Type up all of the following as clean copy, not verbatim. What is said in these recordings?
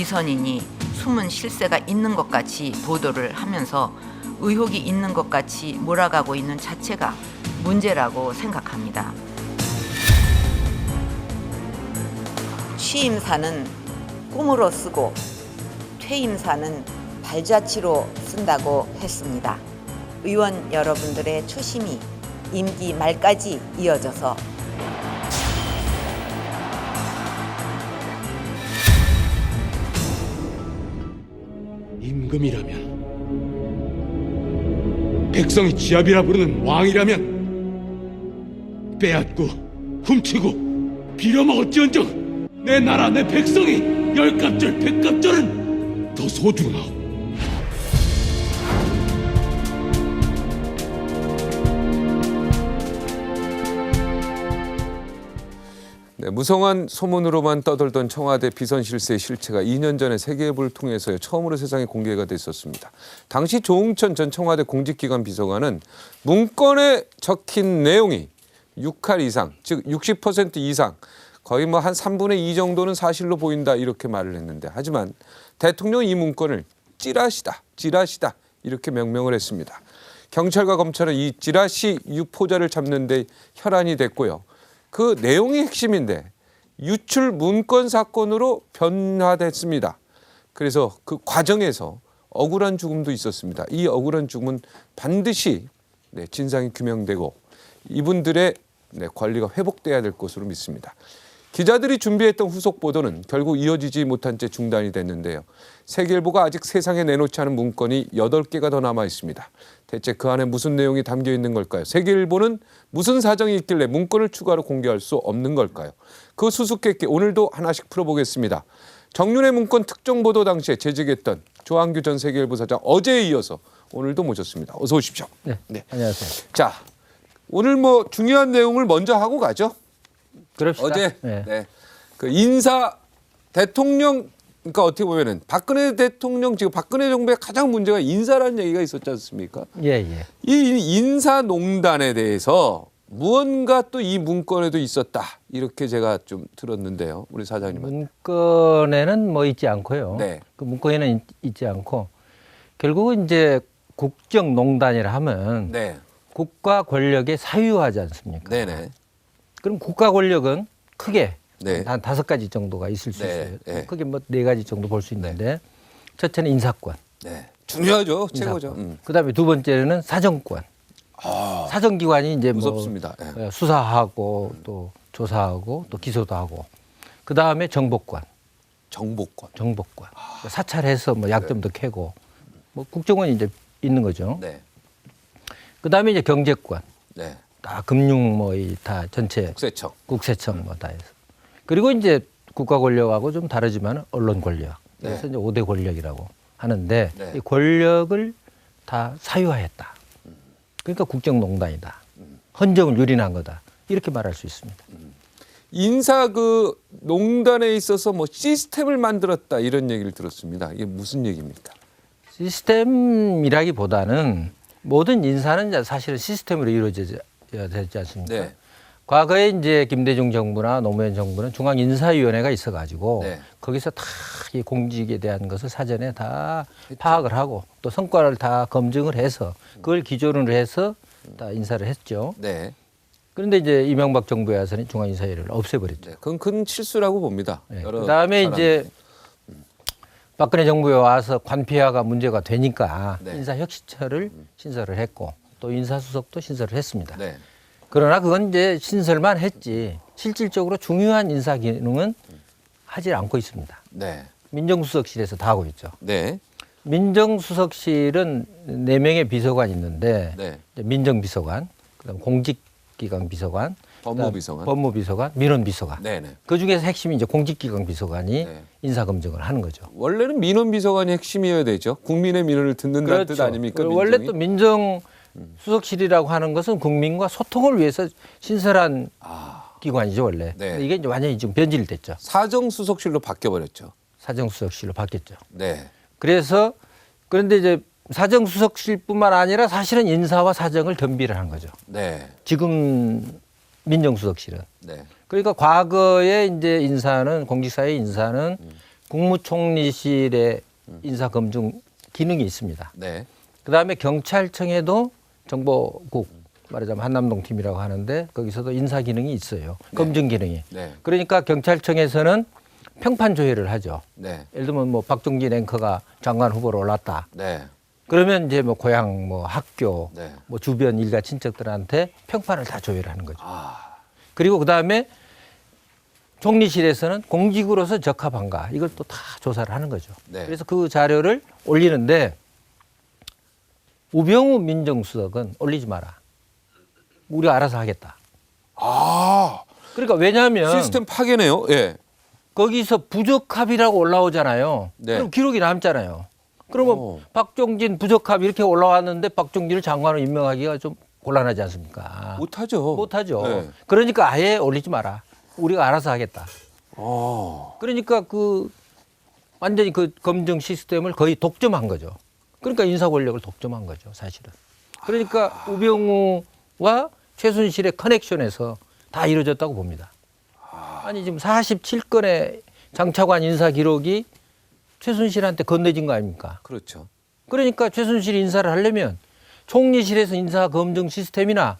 비선인이 숨은 실세가 있는 것 같이 보도를 하면서 의혹이 있는 것 같이 몰아가고 있는 자체가 문제라고 생각합니다. 취임사는 꿈으로 쓰고 퇴임사는 발자취로 쓴다고 했습니다. 의원 여러분들의 초심이 임기 말까지 이어져서 임금이라면, 백성이 지압이라 부르는 왕이라면 빼앗고 훔치고 빌어먹을지언정 내 나라 내 백성이 열갑절 백갑절은 더 소중하오. 네, 무성한 소문으로만 떠돌던 청와대 비선실세의 실체가 2년 전에 세계일보를 통해서 처음으로 세상에 공개가 됐었습니다. 당시 조응천 전 청와대 공직기관 비서관은 문건에 적힌 내용이 6할 이상, 즉 60% 이상, 거의 뭐 한 3분의 2 정도는 사실로 보인다 이렇게 말을 했는데, 하지만 대통령은 이 문건을 찌라시다 이렇게 명명을 했습니다. 경찰과 검찰은 이 찌라시 유포자를 잡는 데 혈안이 됐고요. 그 내용이 핵심인데 유출 문건 사건으로 변화됐습니다. 그래서 그 과정에서 억울한 죽음도 있었습니다. 이 억울한 죽음은 반드시 진상이 규명되고 이분들의 권리가 회복돼야 될 것으로 믿습니다. 기자들이 준비했던 후속 보도는 결국 이어지지 못한 채 중단이 됐는데요. 세계일보가 아직 세상에 내놓지 않은 문건이 8개가 더 남아 있습니다. 대체 그 안에 무슨 내용이 담겨 있는 걸까요? 세계일보는 무슨 사정이 있길래 문건을 추가로 공개할 수 없는 걸까요? 그 수수께끼 오늘도 하나씩 풀어보겠습니다. 정윤회 문건 특정 보도 당시에 재직했던 조항규 전 세계일보 사장, 어제에 이어서 오늘도 모셨습니다. 어서 오십시오. 네. 안녕하세요. 자, 오늘 뭐 중요한 내용을 먼저 하고 가죠. 그럽시다. 어제 그 인사 대통령, 그러니까 어떻게 보면은 박근혜 대통령, 지금 박근혜 정부의 가장 문제가 인사라는 얘기가 있었지 않습니까? 예. 이 인사농단에 대해서 무언가 또 이 문건에도 있었다 이렇게 제가 좀 들었는데요, 우리 사장님은. 문건에는 뭐 있지 않고요. 네. 그 문건에는 있지 않고 결국은 이제 국정농단이라 하면 국가 권력에 사유하지 않습니까? 네네. 그럼 국가 권력은 크게 네. 한 5가지 정도가 있을 수 있어요. 네. 크게 뭐 4가지 정도 볼 수 있는데, 첫째는 인사권. 네. 중요하죠. 최고죠. 인사권. 그다음에 두 번째는 사정권. 사정기관이 이제 무섭습니다. 뭐 수사하고 또 조사하고 또 기소도 하고. 그다음에 정보권. 정보권. 사찰해서 뭐 약점도 캐고. 뭐 국정원이 이제 있는 거죠. 네. 그다음에 이제 경제권. 네. 다 금융 뭐 다 전체 국세청 뭐 다 해서. 그리고 이제 국가 권력하고 좀 다르지만 언론 권력. 그래서 이제 5대 권력이라고 하는데 이 권력을 다 사유화했다. 그러니까 국정농단이다. 헌정을 유린한 거다. 이렇게 말할 수 있습니다. 인사 그 농단에 있어서 뭐 시스템을 만들었다 이런 얘기를 들었습니다. 이게 무슨 얘기입니까? 시스템이라기보다는 모든 인사는 사실은 시스템으로 이루어져야 되지 않습니까? 네. 과거에 이제 김대중 정부나 노무현 정부는 중앙인사위원회가 있어가지고 거기서 다 이 공직에 대한 것을 사전에 다 파악을 하고 또 성과를 다 검증을 해서 그걸 기준으로 해서 다 인사를 했죠. 네. 그런데 이제 이명박 정부에 와서는 중앙인사위원회를 없애버렸죠. 그건 큰 실수라고 봅니다. 그다음에 이제 박근혜 정부에 와서 관피화가 문제가 되니까 인사혁신처를 신설을 했고 또 인사수석도 신설을 했습니다. 그러나 그건 이제 신설만 했지 실질적으로 중요한 인사 기능은 하지 않고 있습니다. 민정수석실에서 다 하고 있죠. 민정수석실은 4명의 비서관이 있는데 이제 민정비서관, 그다음 공직기강 비서관, 법무비서관, 민원비서관. 그 중에서 핵심이 이제 공직기강 비서관이 인사검증을 하는 거죠. 원래는 민원비서관이 핵심이어야 되죠. 국민의 민원을 듣는다는 뜻 아닙니까? 원래 또 민정수석실이라고 하는 것은 국민과 소통을 위해서 신설한 기관이죠, 원래. 이게 이제 완전히 지금 변질됐죠. 사정수석실로 바뀌어버렸죠. 사정수석실로 바뀌었죠. 그래서 그런데 이제 사정수석실뿐만 아니라 사실은 인사와 사정을 겸비를 한 거죠. 지금 민정수석실은. 그러니까 과거에 이제 인사는 공직사회 인사는 국무총리실에 인사검증 기능이 있습니다. 네. 그다음에 경찰청에도 정보국 말하자면 한남동 팀이라고 하는데 거기서도 인사 기능이 있어요. 검증 기능이. 네. 그러니까 경찰청에서는 평판 조회를 하죠. 네. 예를 들면 뭐 박종진 앵커가 장관 후보로 올랐다. 네. 그러면 이제 뭐 고향, 뭐 학교, 네. 뭐 주변 일가 친척들한테 평판을 다 조회를 하는 거죠. 아. 그리고 그다음에 총리실에서는 공직으로서 적합한가 이걸 또 다 조사를 하는 거죠. 네. 그래서 그 자료를 올리는데 우병우 민정수석은 올리지 마라. 우리가 알아서 하겠다. 아. 그러니까 왜냐하면 시스템 파괴네요. 예. 거기서 부적합이라고 올라오잖아요. 네. 그럼 기록이 남잖아요. 그러면 오. 박종진 부적합 이렇게 올라왔는데 박종진을 장관으로 임명하기가 좀 곤란하지 않습니까? 못하죠. 못하죠. 네. 그러니까 아예 올리지 마라. 우리가 알아서 하겠다. 아. 그러니까 그 완전히 그 검증 시스템을 거의 독점한 거죠. 그러니까 인사 권력을 독점한 거죠, 사실은. 그러니까 우병우와 최순실의 커넥션에서 다 이루어졌다고 봅니다. 아니 지금 47건의 장차관 인사 기록이 최순실한테 건네진 거 아닙니까? 그렇죠. 그러니까 최순실 인사를 하려면 총리실에서 인사 검증 시스템이나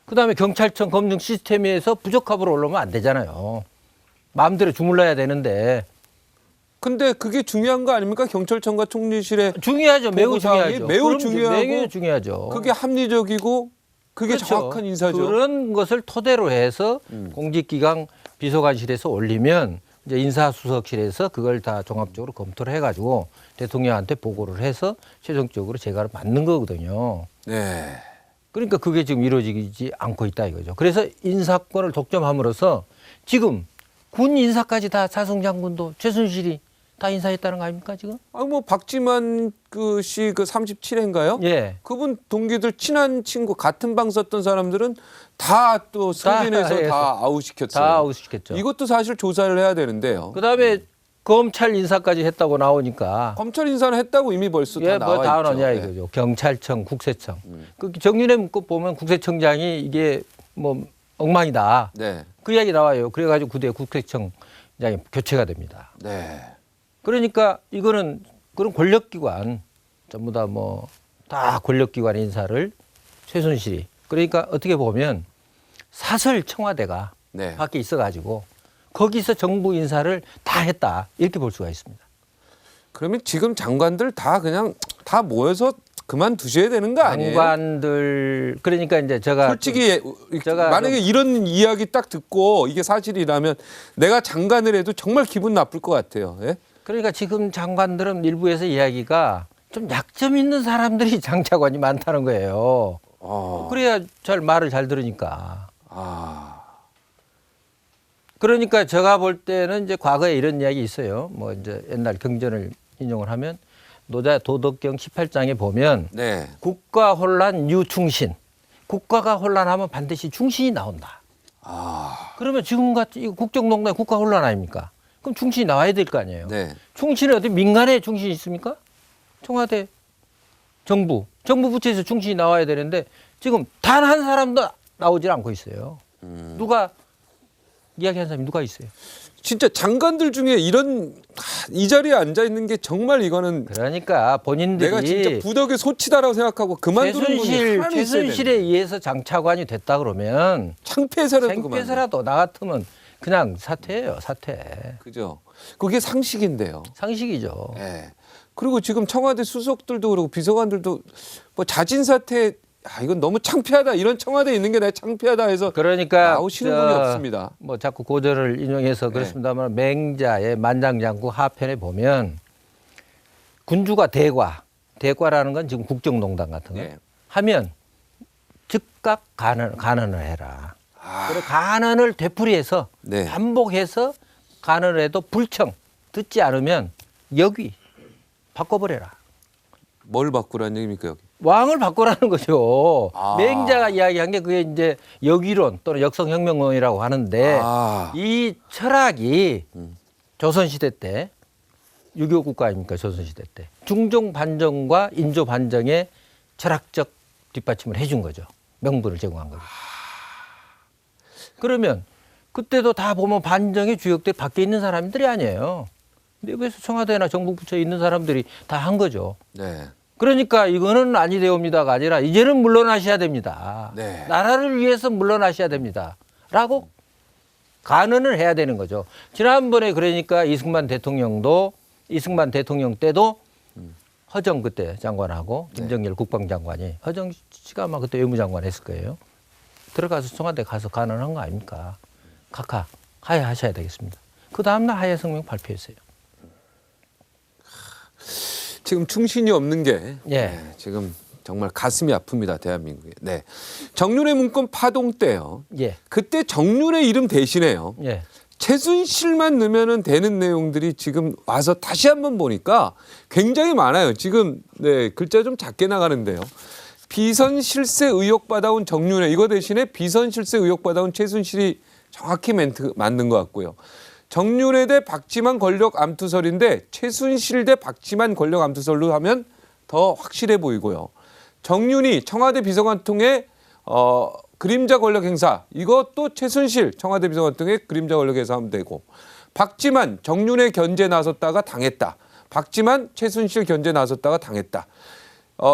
그다음에 경찰청 검증 시스템에서 부적합으로 올라오면 안 되잖아요. 마음대로 주물러야 되는데. 근데 그게 중요한 거 아닙니까? 경찰청과 총리실의 중요하죠. 매우 보고사항이 중요하죠. 매우 그럼 중요하고 매우 중요하죠. 그게 합리적이고 그게 그렇죠. 정확한 인사죠. 그런 것을 토대로 해서 공직기강 비서관실에서 올리면 이제 인사수석실에서 그걸 다 종합적으로 검토를 해가지고 대통령한테 보고를 해서 최종적으로 제가를 맞는 거거든요. 네. 그러니까 그게 지금 이루어지지 않고 있다 이거죠. 그래서 인사권을 독점함으로써 지금 군 인사까지 다 차승 장군도 최순실이 다 인사했다는 거 아닙니까 지금? 아 뭐 박지만 그 씨 그 37회인가요? 예. 그분 동기들 친한 친구 같은 방 썼던 사람들은 다 또 승진해서 해서. 다 아웃시켰어요. 다 아웃시켰죠. 이것도 사실 조사를 해야 되는데요. 그다음에 검찰 인사까지 했다고 나오니까 검찰 인사는 했다고 이미 벌써 다 예, 나와 뭐 다 있죠. 나오냐 네. 이거죠. 경찰청, 국세청. 그 정윤회 문건 보면 국세청장이 이게 뭐 엉망이다. 네. 그 이야기 나와요. 그래가지고 그때 국세청장이 교체가 됩니다. 네. 그러니까 이거는 그런 권력기관 전부 다 뭐 다 권력기관 인사를 최순실이 그러니까 어떻게 보면 사설 청와대가 네. 밖에 있어가지고 거기서 정부 인사를 다 했다 이렇게 볼 수가 있습니다. 그러면 지금 장관들 다 그냥 다 모여서 그만두셔야 되는 거 아니에요? 장관들 그러니까 이제 제가 솔직히 만약에 이런 이야기 딱 듣고 이게 사실이라면 내가 장관을 해도 정말 기분 나쁠 것 같아요. 예? 그러니까 지금 장관들은 일부에서 이야기가 좀 약점 있는 사람들이 장차관이 많다는 거예요. 그래야 잘 말을 잘 들으니까. 그러니까 제가 볼 때는 이제 과거에 이런 이야기 있어요. 뭐 이제 옛날 경전을 인용을 하면 노자 도덕경 18장에 보면 네. 국가 혼란 유충신. 국가가 혼란하면 반드시 충신이 나온다. 그러면 지금 같은 이거 국정농단 국가 혼란 아닙니까? 그럼 충신이 나와야 될 거 아니에요. 네. 충신이 어디 민간에 충신이 있습니까? 청와대, 정부 부처에서 충신이 나와야 되는데 지금 단 한 사람도 나오질 않고 있어요. 누가 이야기한 사람이 누가 있어요? 진짜 장관들 중에 이런 이 자리에 앉아 있는 게 정말 이거는 그러니까 본인들이 내가 진짜 부덕의 소치다라고 생각하고 그만두는 분이 하나는 있어야 최순실에 의해서 장차관이 됐다 그러면 창피해서라도 창피해서라도 나 같으면 그냥 사퇴해요. 사퇴. 그죠. 그게 상식인데요. 상식이죠. 예. 그리고 지금 청와대 수석들도 그러고 비서관들도 뭐 자진 사퇴 이건 너무 창피하다. 이런 청와대에 있는 게 내가 창피하다 해서 그러니까 나오시는 분이 없습니다. 뭐 자꾸 고전을 인용해서 그렇습니다만 맹자의 만장장구 하편에 보면 군주가 대과라는 건 지금 국정농단 같은 거 네. 하면 즉각 간언을 해라. 그리고 간언을 되풀이해서 네. 반복해서 간언을 해도 불청 듣지 않으면 역위 바꿔버려라. 뭘 바꾸라는 얘기입니까 여기? 왕을 바꾸라는 거죠. 아. 맹자가 이야기한 게 그게 이제 역이론 또는 역성혁명론이라고 하는데 이 철학이 조선시대 때 6.25 국가 아닙니까? 조선시대 때. 중종 반정과 인조 반정의 철학적 뒷받침을 해준 거죠. 명분을 제공한 거죠. 그러면 그때도 다 보면 반정의 주역들이 밖에 있는 사람들이 아니에요. 내부에서 청와대나 정부 부처에 있는 사람들이 다 한 거죠. 네. 그러니까 이거는 아니되옵니다가 아니라 이제는 물러나셔야 됩니다. 네. 나라를 위해서 물러나셔야 됩니다. 라고 간언을 해야 되는 거죠. 지난번에 그러니까 이승만 대통령 때도 허정 그때 장관하고 김정일 국방장관이 허정 씨가 아마 그때 외무장관 했을 거예요. 들어가서 청와대 가서 간언한 거 아닙니까? 각하 하야하셔야 되겠습니다. 그 다음날 하야 성명 발표했어요. 지금 충신이 없는 게 예. 네, 지금 정말 가슴이 아픕니다. 대한민국에. 네. 정윤회 문건 파동 때요. 예. 그때 정윤회 이름 대신에요. 예. 최순실만 넣으면 되는 내용들이 지금 와서 다시 한번 보니까 굉장히 많아요. 지금 네, 글자 좀 작게 나가는데요. 비선 실세 의혹 받아온 정윤회 이거 대신에 비선 실세 의혹 받아온 최순실이 정확히 멘트 맞는 것 같고요. 정윤회 대 박지만 권력 암투설인데 최순실 대 박지만 권력 암투설로 하면 더 확실해 보이고요. 정윤희 청와대 비서관 통해 그림자 권력 행사 이것도 최순실 청와대 비서관 통해 그림자 권력 행사하면 되고 박지만 정윤회 견제 나섰다가 당했다. 박지만 최순실 견제 나섰다가 당했다.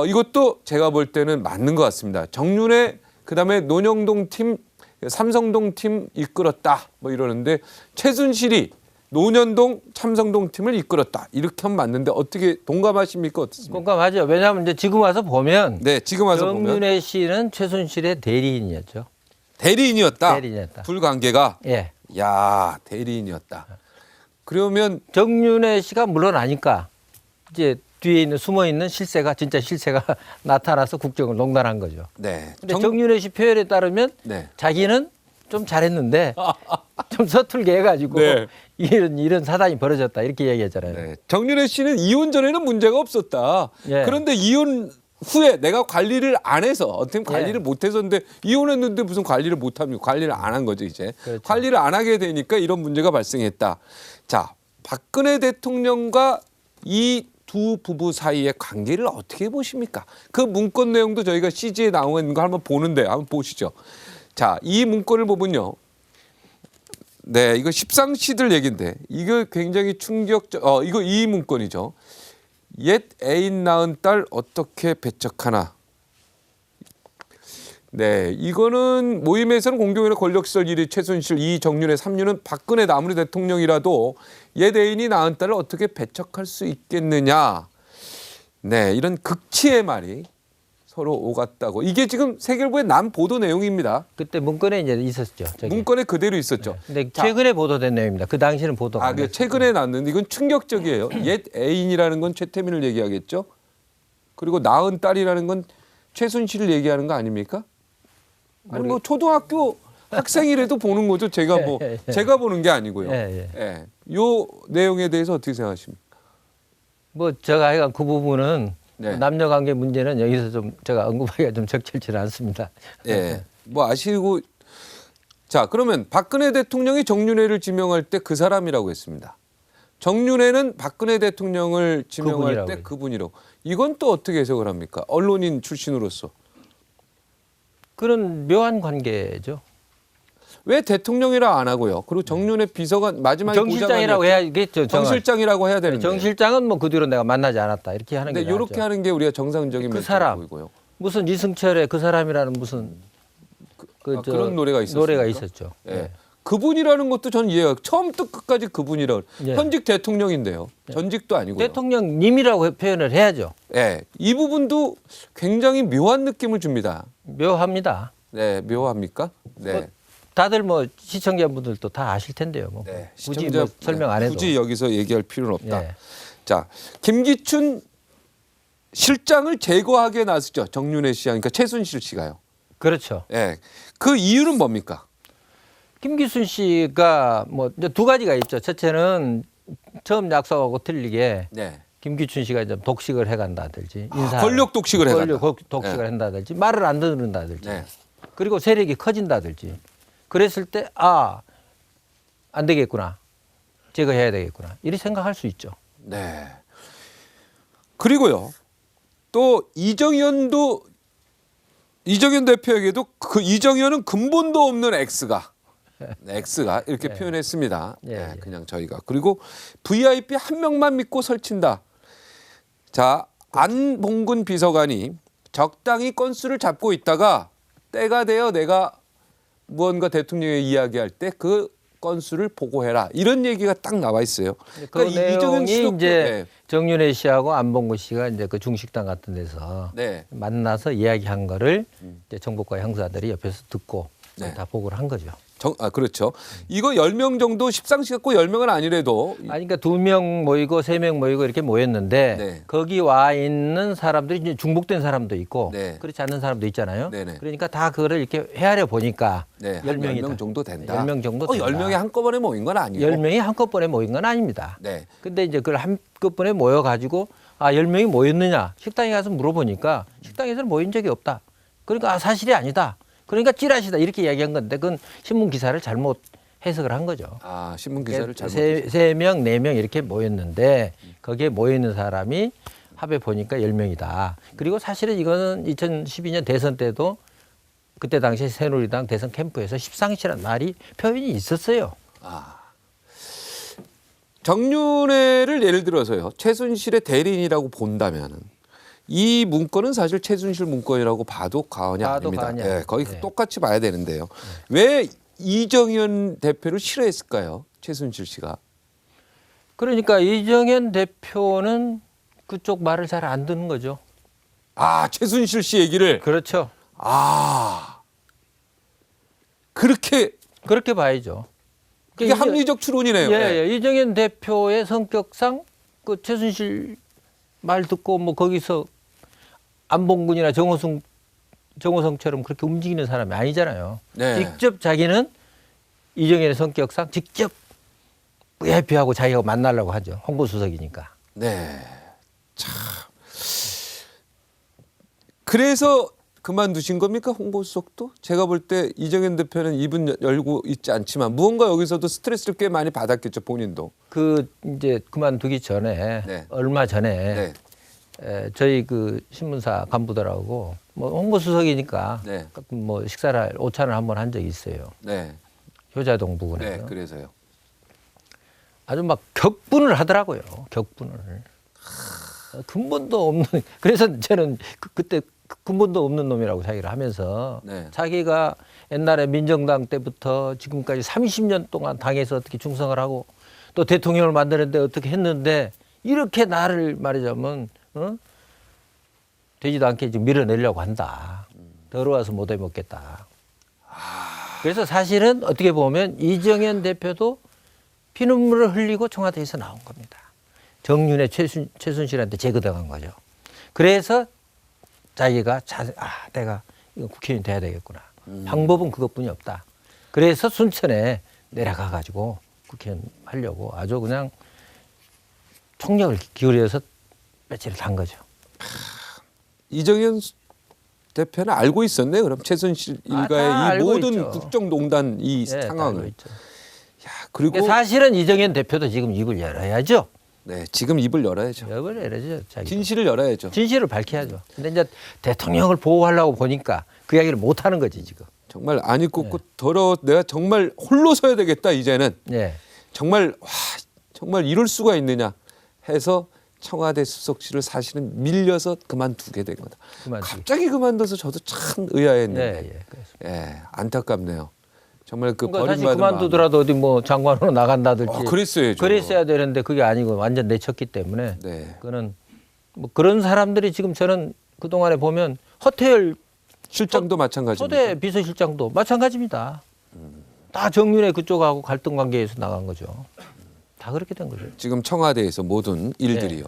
이것도 제가 볼 때는 맞는 것 같습니다. 정윤회 그다음에 논영동 팀 삼성동 팀 이끌었다 뭐 이러는데 최순실이 논현동 참성동 팀을 이끌었다 이렇게 하면 맞는데 어떻게 동감하십니까? 어떻습니까? 공감하죠. 왜냐하면 이제 지금 와서 보면 네, 지금 와서 보면 정윤회 씨는 최순실의 대리인이었죠. 대리인이었다. 대리인이었다. 불관계가. 예. 야, 대리인이었다. 그러면 정윤회 씨가 물러나니까 이제 뒤에 있는 숨어 있는 실세가 진짜 실세가 나타나서 국정을 농단한 거죠. 네. 근데 정윤회 씨 표현에 따르면 네. 자기는 좀 잘했는데 좀 서툴게 해가지고 네. 이런 사단이 벌어졌다 이렇게 얘기했잖아요. 네. 정윤회 씨는 이혼 전에는 문제가 없었다. 예. 그런데 이혼 후에 내가 관리를 안 해서 어떻게 보면 관리를 예. 못 해서인데 이혼했는데 무슨 관리를 못 합니까? 관리를 안 한 거죠, 이제. 그렇죠. 관리를 안 하게 되니까 이런 문제가 발생했다. 자, 박근혜 대통령과 이 두 부부 사이의 관계를 어떻게 보십니까? 그 문건 내용도 저희가 CG에 나오는 거 한번 보는데 한번 보시죠. 자, 이 문건을 보면요. 네, 이거 십상시들 얘긴데 이거 굉장히 충격적. 이거 이 문건이죠. 옛 애인 낳은 딸 어떻게 배척하나. 네, 이거는 모임에서는 공경연의 권력시설 1위 최순실, 2위 정윤회, 3위는 박근혜 아무리 대통령이라도 옛 애인이 낳은 딸을 어떻게 배척할 수 있겠느냐. 네, 이런 극치의 말이 서로 오갔다고. 이게 지금 세계일보의 남 보도 내용입니다. 그때 문건에 이제 있었죠. 저기. 문건에 그대로 있었죠. 근데 자, 최근에 보도된 내용입니다. 그 당시는 보도가 안 됐어요. 최근에 났는데 이건 충격적이에요. 옛 애인이라는 건 최태민을 얘기하겠죠. 그리고 낳은 딸이라는 건 최순실을 얘기하는 거 아닙니까? 아니 뭐 초등학교 학생이라도 보는 거죠. 제가 뭐 제가 보는 게 아니고요. 예. 요 내용에 대해서 어떻게 생각하십니까? 뭐 제가 하여간 그 부분은 네. 남녀 관계 문제는 여기서 좀 제가 언급하기가 좀 적절치 않습니다. 예. 뭐 아시고 자, 그러면 박근혜 대통령이 정윤회를 지명할 때 그 사람이라고 했습니다. 정윤회는 박근혜 대통령을 지명할 때 그분이라고. 이건 또 어떻게 해석을 합니까? 언론인 출신으로서. 그런 묘한 관계죠. 왜 대통령이라 안 하고요? 그리고 정윤회 비서관 마지막에 정실장이라고 해야겠죠. 정실장이라고 해야 되는데. 정실장은 뭐 그 뒤로 내가 만나지 않았다 이렇게 하는 게 근데 이렇게 하는 게 우리가 정상적인 그 멘트로 사람. 보이고요. 무슨 이승철의 그 사람이라는 무슨 그런 노래가 있었어요. 노래가 있었죠. 예. 네. 그분이라는 것도 전 이해가. 처음부터 끝까지 그분이라고. 예. 현직 대통령인데요. 전직도 아니고요. 대통령님이라고 표현을 해야죠. 예. 이 부분도 굉장히 묘한 느낌을 줍니다. 묘합니다. 네, 묘합니까? 네. 뭐 다들 뭐 시청자분들도 다 아실 텐데요. 뭐 네. 굳이 뭐 설명 안 해도. 굳이 여기서 얘기할 필요는 없다. 예. 자, 김기춘 실장을 제거하게 나섰죠. 정윤회 씨, 그러니까 최순실 씨가요. 그렇죠. 예. 그 이유는 뭡니까? 김기순 씨가 뭐 이제 두 가지가 있죠. 첫째는 처음 약속하고 틀리게 네. 김기춘 씨가 좀 독식을 해간다든지 권력 독식을 해간다. 권력 독식을 한다든지 말을 안 듣는다든지 네. 그리고 세력이 커진다든지 그랬을 때 안 되겠구나. 제거해야 되겠구나. 이렇게 생각할 수 있죠. 네. 그리고요. 또 이정현 대표에게도 그 이정현은 근본도 없는 X가 X가 이렇게 예. 표현했습니다. 예, 네, 예. 그냥 저희가. 그리고 VIP 한 명만 믿고 설친다. 자, 안봉근 비서관이 적당히 건수를 잡고 있다가 때가 되어 내가 무언가 대통령에 이야기할 때 그 건수를 보고해라. 이런 얘기가 딱 나와 있어요. 그 내용이 수석도- 이제 정윤회 씨하고 안봉근 씨가 이제 그 중식당 같은 데서 네. 만나서 이야기한 거를 이제 정보과 형사들이 옆에서 듣고 네. 다 보고를 한 거죠. 그렇죠. 이거 10명 정도 십상시 갖고 10명은 아니래도 아니 그러니까 2명 모이고 3명 모이고 이렇게 모였는데 네. 거기 와 있는 사람들이 이제 중복된 사람도 있고 네. 그렇지 않는 사람도 있잖아요. 네네. 그러니까 다 그거를 이렇게 헤아려 보니까 네, 10명이다. 10명 정도 된다. 10명 정도 된다. 10명이 한꺼번에 모인 건 아니고. 10명이 한꺼번에 모인 건 아닙니다. 네. 근데 이제 그걸 한꺼번에 모여 가지고 10명이 모였느냐? 식당에 가서 물어보니까 식당에서는 모인 적이 없다. 그러니까 사실이 아니다. 그러니까 찌라시다 이렇게 이야기한 건데 그건 신문 기사를 잘못 해석을 한 거죠. 아, 신문 기사를 잘못. 세 명, 4명 이렇게 모였는데 거기에 모여 있는 사람이 합해 보니까 10명이다. 그리고 사실은 이거는 2012년 대선 때도 그때 당시 새누리당 대선 캠프에서 십상시라는 말이 표현이 있었어요. 정윤회를 예를 들어서요. 최순실의 대리인이라고 본다면은 이 문건은 사실 최순실 문건이라고 봐도 과언이 봐도 아닙니다. 과언이 예, 아니에요. 거의 네. 똑같이 봐야 되는데요. 왜 이정현 대표를 싫어했을까요? 최순실 씨가. 그러니까 이정현 대표는 그쪽 말을 잘 안 듣는 거죠. 아, 최순실 씨 얘기를. 그렇죠. 아. 그렇게 그렇게 봐야죠. 이게 합리적 추론이네요. 예, 네. 예. 이정현 대표의 성격상 그 최순실 말 듣고 뭐 거기서 안봉근이나 정호성처럼 그렇게 움직이는 사람이 아니잖아요. 네. 직접 자기는 이정현의 성격상 직접 VIP하고 자기가 만나려고 하죠. 홍보수석이니까. 네. 참. 그래서 그만두신 겁니까? 홍보수석도? 제가 볼 때 이정현 대표는 입은 열고 있지 않지만 무언가 여기서도 스트레스를 꽤 많이 받았겠죠, 본인도. 그 이제 그만두기 전에 네. 얼마 전에 네. 저희 그 신문사 간부들하고 뭐 홍보수석이니까 네. 뭐 식사를 오찬을 한번 한 적이 있어요. 네. 효자동 부근에서. 네. 그래서요. 아주 막 격분을 하더라고요. 격분을. 근본도 없는. 그래서 저는 그때 근본도 없는 놈이라고 자기를 하면서 네. 자기가 옛날에 민정당 때부터 지금까지 30년 동안 당에서 어떻게 충성을 하고 또 대통령을 만드는데 어떻게 했는데 이렇게 나를 말하자면 되지도 않게 지금 밀어내려고 한다. 더러워서 못 해먹겠다. 그래서 사실은 어떻게 보면 이정현 대표도 피눈물을 흘리고 청와대에서 나온 겁니다. 정윤회 최순실한테 제거당한 거죠. 그래서 자기가 내가 이거 국회의원이 돼야 되겠구나. 방법은 그것뿐이 없다. 그래서 순천에 내려가 가지고 국회의원 하려고 아주 그냥 총력을 기울여서 며칠을 간 거죠. 이정현 대표는 알고 있었네. 그럼 최순실 일가의 다 이 알고 모든 있죠. 국정농단 이 네, 다 알고 상황을. 있죠. 야, 그리고 그러니까 사실은 이정현 대표도 지금 입을 열어야죠. 네, 지금 입을 열어야죠. 입을 열어야죠. 자기. 진실을 열어야죠. 진실을 밝혀야죠. 근데 이제 대통령을 보호하려고 보니까 그 이야기를 못 하는 거지 지금. 정말 안 입고 더러워. 내가 정말 홀로 서야 되겠다 이제는. 예. 정말 정말 이럴 수가 있느냐 해서 청와대 수석실을 사실은 밀려서 그만두게 된 거다. 그만두게. 갑자기 그만둬서 저도 참 의아했는데. 예. 그래서. 예, 안타깝네요. 정말 그 그러니까 사실 버림받은 그만두더라도 어디 뭐 장관으로 나간다든지. 그랬어야죠. 그랬어야 되는데 그게 아니고 완전 내쳤기 때문에. 네. 그거는 뭐 그런 사람들이 지금 저는 그 동안에 보면 허태열 실장도 마찬가지입니다. 초대 비서실장도 마찬가지입니다. 다 정윤회 그쪽하고 갈등 관계에서 나간 거죠. 다 그렇게 된 거죠. 지금 청와대에서 모든 일들이요.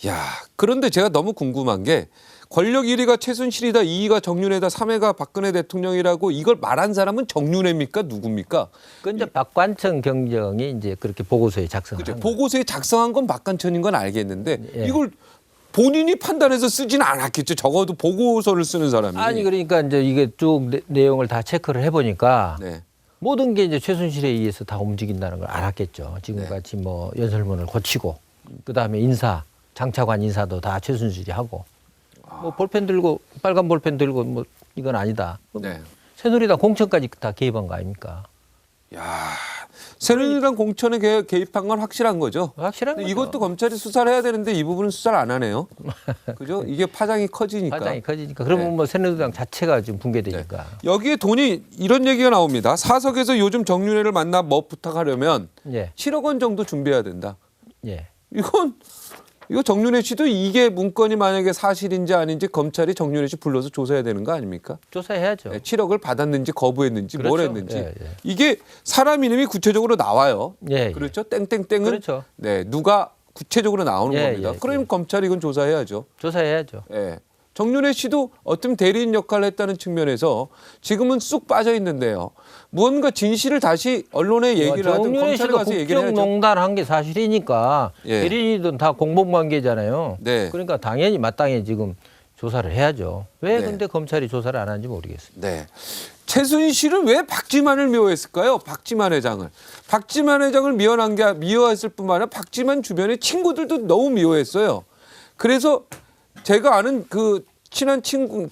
네. 야, 그런데 제가 너무 궁금한 게 권력 1위가 최순실이다, 2위가 정윤회다, 3위가 박근혜 대통령이라고 이걸 말한 사람은 정윤회입니까? 누굽니까? 그 이제 박관청 경정이 이제 그렇게 보고서에 작성을 그죠? 한 거예요. 보고서에 작성한 건 박관천인 건 알겠는데 예. 이걸 본인이 판단해서 쓰지는 않았겠죠. 적어도 보고서를 쓰는 사람이. 아니 그러니까 이제 이게 쭉 내용을 다 체크를 해보니까 네. 모든 게 이제 최순실에 의해서 다 움직인다는 걸 알았겠죠. 지금같이 뭐 연설문을 고치고 그다음에 인사 장차관 인사도 다 최순실이 하고 뭐 볼펜 들고 빨간 볼펜 들고 뭐 이건 아니다. 네. 새누리당 공천까지 다 개입한 거 아닙니까? 야, 새누리당 공천에 개입한 건 확실한 거죠. 확실한 근데 거죠. 이것도 검찰이 수사를 해야 되는데 이 부분은 수사를 안 하네요. 그죠? 이게 파장이 커지니까. 파장이 커지니까. 그러면 네. 뭐 새누리당 자체가 지금 붕괴되니까. 여기에 돈이 이런 얘기가 나옵니다. 사석에서 요즘 정윤회를 만나 뭐 부탁하려면 예. 7억 원 정도 준비해야 된다. 예. 이거 정윤회 씨도 이게 문건이 만약에 사실인지 아닌지 검찰이 정윤회 씨 불러서 조사해야 되는 거 아닙니까? 조사해야죠. 네, 7억을 받았는지 거부했는지 뭘 그렇죠. 했는지. 예, 예. 이게 사람 이름이 구체적으로 나와요. 예, 예. 그렇죠. 땡땡땡은 그렇죠. 네, 누가 구체적으로 나오는 예, 겁니다. 예, 그럼 예. 검찰이 이건 조사해야죠. 조사해야죠. 예. 정윤회 씨도 어떤 대리인 역할을 했다는 측면에서 지금은 쑥 빠져 있는데요. 무언가 진실을 다시 언론에 얘기를 하든 정윤회 검찰에 씨가 가서 얘기를 해야죠. 국정농단한 게 사실이니까 예. 대리인이든 다 공범관계잖아요. 네. 그러니까 당연히 마땅히 지금 조사를 해야죠. 왜 네. 근데 검찰이 조사를 안 하는지 모르겠습니다. 네. 최순실은 왜 박지만을 미워했을까요? 박지만 회장을. 박지만 회장을 미워했을 뿐만 아니라 박지만 주변의 친구들도 너무 미워했어요. 그래서 제가 아는 그 친한 친구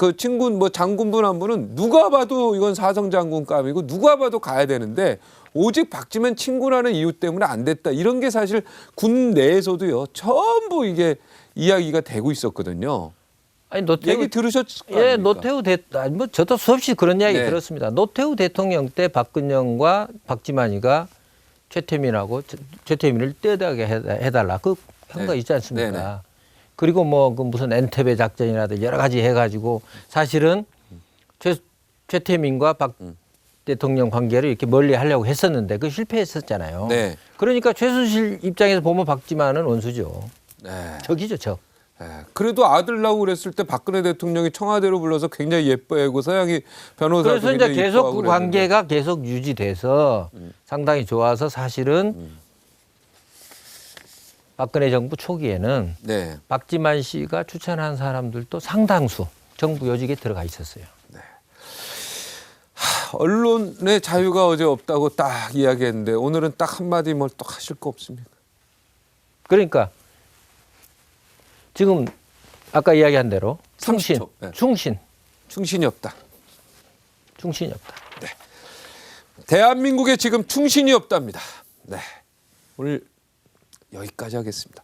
뭐 장군분 한 분은 누가 봐도 이건 사성 장군감이고 누가 봐도 가야 되는데 오직 박지만 친구라는 이유 때문에 안 됐다. 이런 게 사실 군 내에서도요. 전부 이게 이야기가 되고 있었거든요. 아니 노태우 얘기 들으셨을 거 예, 아닙니까? 노태우 아니 뭐 저도 수없이 그런 이야기 네. 들었습니다. 노태우 대통령 때 박근영과 박지만이가 최태민을 떼다게 해달라 그 한 거 네. 있지 않습니까? 네네. 그리고 뭐 그 무슨 엔테베 작전이라든지 여러 가지 해가지고 사실은 최태민과 박 대통령 관계를 이렇게 멀리 하려고 했었는데 그 실패했었잖아요. 네. 그러니까 최순실 입장에서 보면 박지만은 원수죠. 네. 적이죠, 적. 예, 그래도 아들 나오고 그랬을 때 박근혜 대통령이 청와대로 불러서 굉장히 예뻐하고 서양이 변호사도 그래서 이제 굉장히 계속 이뻐하고 그 그랬는데. 관계가 계속 유지돼서 상당히 좋아서 사실은 박근혜 정부 초기에는 네. 박지만 씨가 추천한 사람들도 상당수 정부 요직에 들어가 있었어요. 언론의 자유가 어제 없다고 딱 이야기했는데 오늘은 딱 한마디 뭘 또 하실 거 없습니까? 그러니까 지금 아까 이야기한 대로 충신, 30초. 네. 충신이 없다. 충신이 없다. 대한민국에 지금 충신이 없답니다. 네. 오늘 여기까지 하겠습니다.